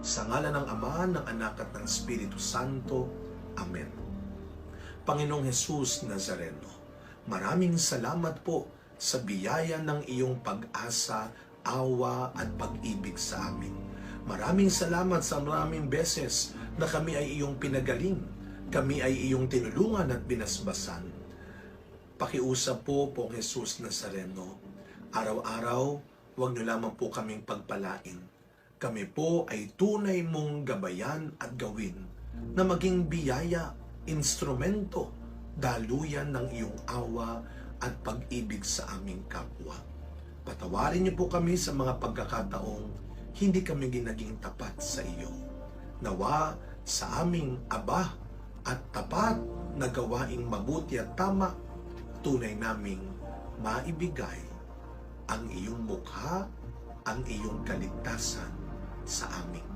Sa ngalan ng Ama, ng Anak at ng Espiritu Santo. Amen. Panginoong Hesus Nazareno, maraming salamat po sa biyaya ng iyong pag-asa, awa at pag-ibig sa amin. Maraming salamat sa maraming beses na kami ay iyong pinagaling, kami ay iyong tinulungan at binasbasan. Pakiusap po, Pong Hesus Nazareno, araw-araw, huwag niyo lamang po kaming pagpalain. Kami po ay tunay mong gabayan at gawin na maging biyaya, instrumento, daluyan ng iyong awa at pag-ibig sa aming kapwa. Patawarin niyo po kami sa mga pagkakataong hindi kami ginaging tapat sa iyo. Nawa sa aming aba at tapat na gawaing mabuti at tama, tunay naming maibigay ang iyong mukha, ang iyong kaligtasan sa amin.